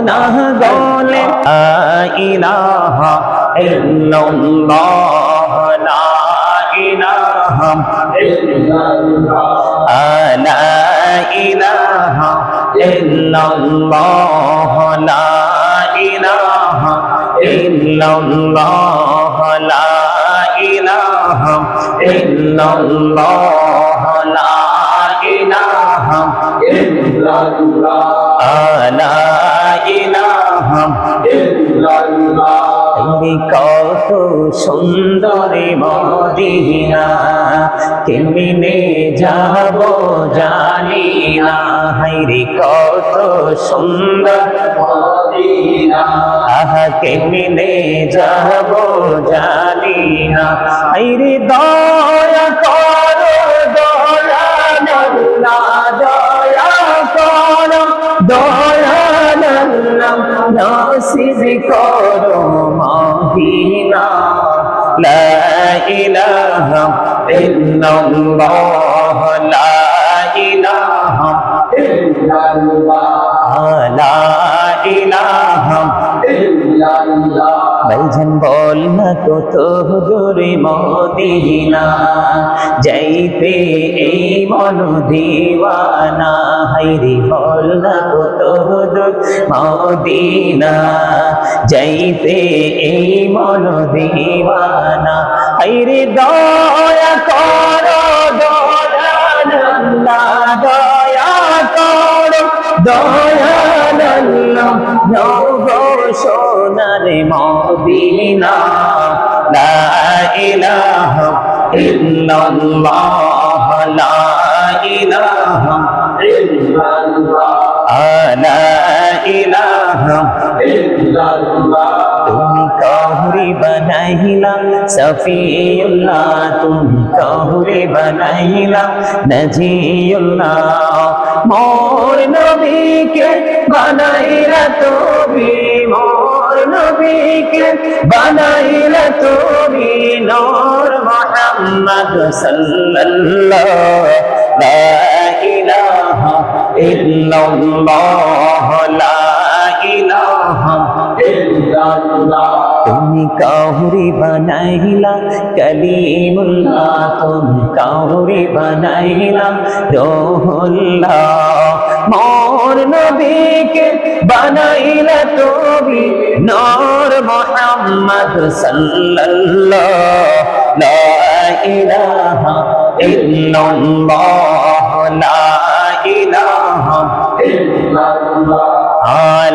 না গলে লা ইলাহা ইল্লাল্লাহ লা ইলাহা ইল্লাল্লাহ লা ইলাহা ইল্লাল্লাহ লা ইলাহা ইল্লাল্লাহ লা ইলাহা ইল্লাল্লাহ লা ইলাহা ইল্লাল্লাহ লা ইলাহা ইল্লাল্লাহ। কত সুন্দর মদিনা, কেমনে যাব জানি না। হায়রে কত সুন্দর মদিনা, আহা কেমনে যাব জানি না। হায়রে দয়া করো দয়াল আল্লাহ, দয়া করো দয়াল আল্লাহ, নসিব করো মদিনা। লা ইলাহা ইল্লাল্লাহ লা ইলাহা ইল্লাল্লাহ লা ইলাহা ইল্লাল্লাহ। ভাইজান বল না কত দূরে মদিনা, যাইতে এই মন দিওয়ানা। হায়রে বল না কত দূর মদিনা, যাইতে এই মন দিওয়ানা। হায়রে দয়া করো দয়াল আল্লাহ, দয়া করো দয়াল আল্লাহ, নগো সোনার মদিনা। লা ইলাহা ইল্লাল্লাহ লা ইলাহা ইল্লাল্লাহ লা ইলাহা ইল্লাল্লাহ। তুমি কাহুরে বানাইলা সফিউল্লাহ, তুমি কাহুরে বানাইলা নজিউল্লাহ। মোর নবীকে বানাইলা তুমি, মোর নবীকে বানাইলা তুমি নূর মুহাম্মদ সাল্লাল্লাহ। লা ইলাহা ইল্লাল্লাহ লা ইলাহা ইল্লাল্লাহ। তুমি কাহুরে বানাইলা কলিমুল্লাহ, তুমি কাহুরে বানাইলা রূহুল্লাহ। মোর নবীকে বানাইলা তুমি নূর মুহাম্মদ সাল্লাল্লাহ। লা ইলাহা ইল্লাল্লাহ লা ইলাহা ইল্লাল্লাহ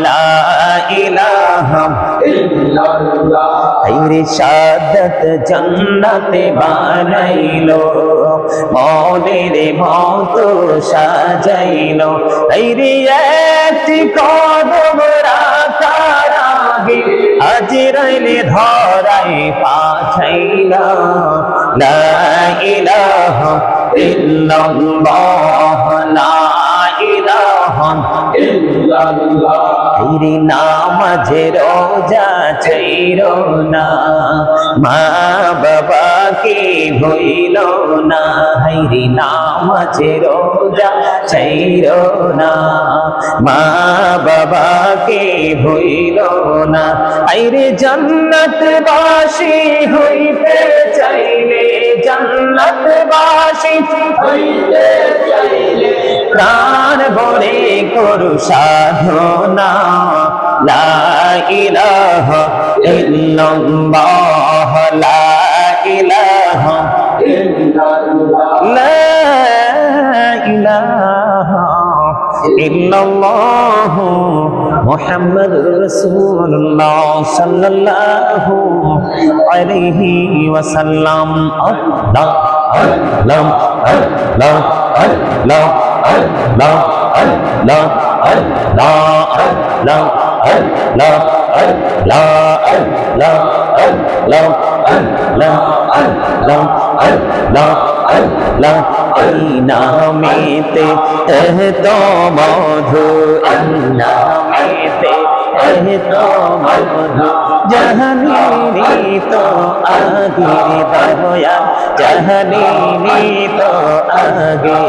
লা ইলাহা ইল্লাল্লাহ। হায়রে শাহাদাত জান্নাতে বানাইলো, মনের মত সাজাইলো। হায়রে একটি কদম রাখার আগে আজরাইলে ধরাই পাঠাইলা। লা ইলাহা ইল্লাল্লাহ লা ইলাহা ইল্লাল্লাহ। হায়রে নামাজে রোজা ছাইরো না, মা বাবাকে ভুইলো না। হায়রে নামাজে রোজা ছাইরো না, মা বাবাকে ভুইলো না। হায়রে জান্নাতবাসী হইতে চাইলে, জান্নাতবাসী হইতে চাইলে প্রাণ ভরে করু সাধনা। লা ইলাহা ইল্লাল্লাহ লা ইলাহা ইল্লাল্লাহ লা ইলাহা ইল্লাল্লাহ মুহাম্মাদুর রাসূলুল্লাহ সাল্লাল্লাহু আলাইহি ওয়াসাল্লাম। আল্লাহ আল্লাহ আল্লাহ আল্লাহ আল্লাহ আল্লাহ আল্লাহ আল্লাহ আল্লাহ আল্লাহ আল্লাহ আল্লাহ আল্লাহ আল্লাহ আল্লাহ আল্লাহ। এই নামেতে এত মধু, এই নামেতে এত মধু, জাহানি তো আগে দয়া, জাহানি তো আগে।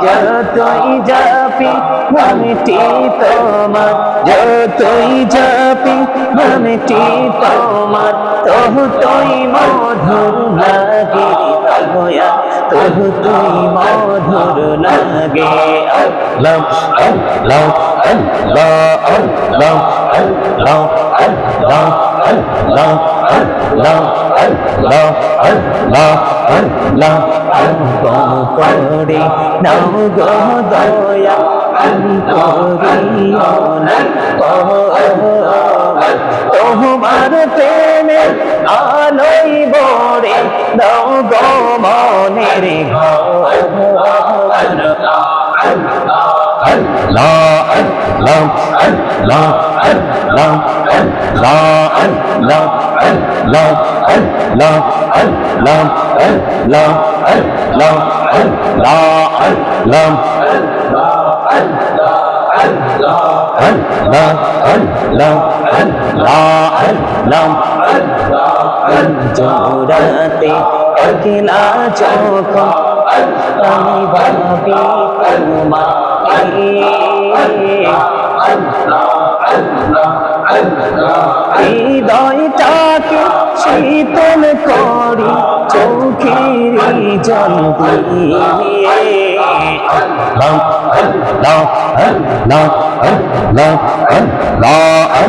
যতই জপি নামটি তোমার, যতই জপি নামটি তোমার, ততই মধুর লাগে দয়া, ততই মধুর লাগে। আল্লাহ আল্লাহ আল্লাহ আল্লাহ আল্লাহ আল্লাহ আল্লাহ আল্লাহ আল্লাহ আল্লাহ আল্লাহ করে নাও গো দয়া করিও না তোমার প্রেমে আলোই বড়ে দাও গো মনের ঘর। আল্লাহ আল্লাহ আল্লাহ আল্লাহ আল্লাহ আল্লাহ আল্লাহ আল্লাহ আল্লাহ আল্লাহ আল্লাহ আল্লাহ জোড়াতে একলা যখন আমি ভাবি হৃদয়টাকে শীতল করি চোখের জল দিয়ে। আল্লাহ আল্লাহ আল্লাহ আল্লাহ আল্লাহ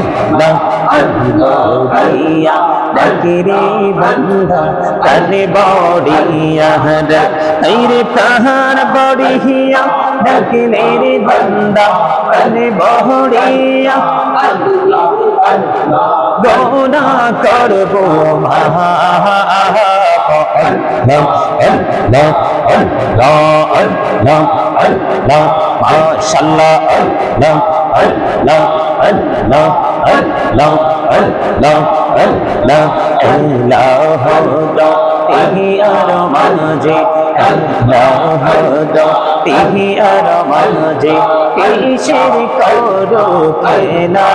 আল্লাহ আল্লাহ ডাকিরে বান্দা কানে বড়িয়া রে প্রাণ বড়িয়া ডাকিলে রে বান্দা কানে বড়িয়া গোনা করবো মাশাআল্লাহ আল্লাহ আল্লাহ আল্লাহ আল্লাহ আল্লাহ আল্লাহ আল্লাহ তিহি আর মাঝে আল্লাহ তিহি আর মাঝে কিসের করো কেনা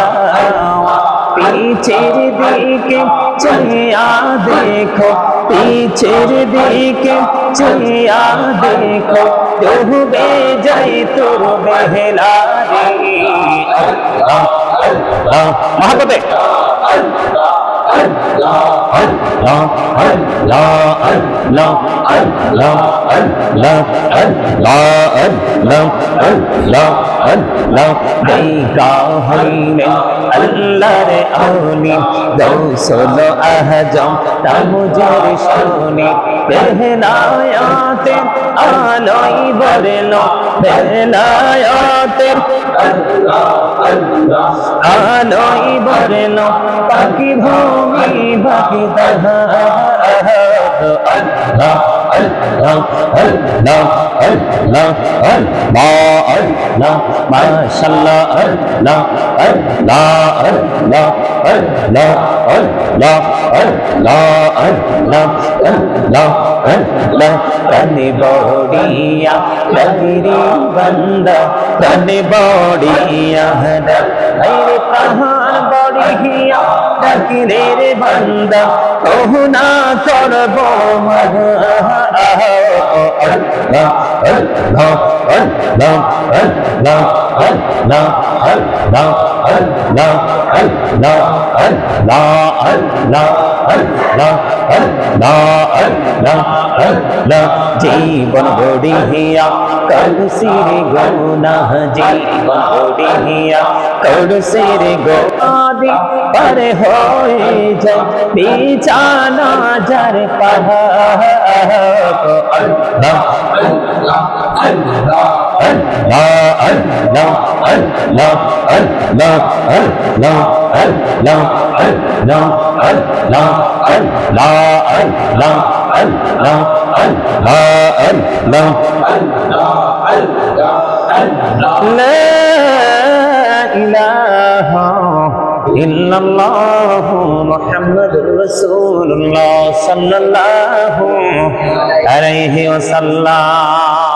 পীছের দিকে চেয়া দেখো পীছের দিকে চেয়া দেখো ডুবে যাই তোর বেহলা রে। মহাপতে আল্লাহর আউলি গৌসল আজম তামুজের শুনি বেহনায়াতের আলোই বরলো বেহনায়াতের আলোই বরলো পাখি ভূমি বাকি দহা আল্লাহ আল্লাহ আল্লাহ আল্লাহ আল্লাহ মাশাআল্লাহ আল্লাহ আল্লাহ আল্লাহ আল্লাহ আল্লাহ আল্লাহ আল্লাহ আল্লাহ আল্লাহ কানে বড়িয়া ডাকিরে বান্দা কানে বড়িয়া রে প্রাণ বড়িয়া ডাকিরে রে বান্দা কহুনা করবো আল্লাহ আল্লাহ আল্লাহ আল্লাহ আল্লাহ আল্লাহ আল্লাহ আল্লাহ আল্লাহ আল্লাহ আল্লাহ আল্লাহ আল্লাহ আল্লাহ জীবন গড়িয়া করসির গুনাহ জীবন গড়িয়া করসির গোদি পারে হয়ে যায় বিছানা যার পাহাড়। আল্লাহ আল্লাহ আল্লাহ আল্লাহ আল্লাহ আল্লাহ আল্লাহ আল্লাহ আল্লাহ আল্লাহ আল্লাহ আল্লাহ আল্লাহ আল্লাহ আল্লাহ আল্লাহ লা ইলাহা ইল্লাল্লাহ মুহাম্মাদুর রাসূলুল্লাহ সাল্লাল্লাহু আলাইহি ওয়াসাল্লাম।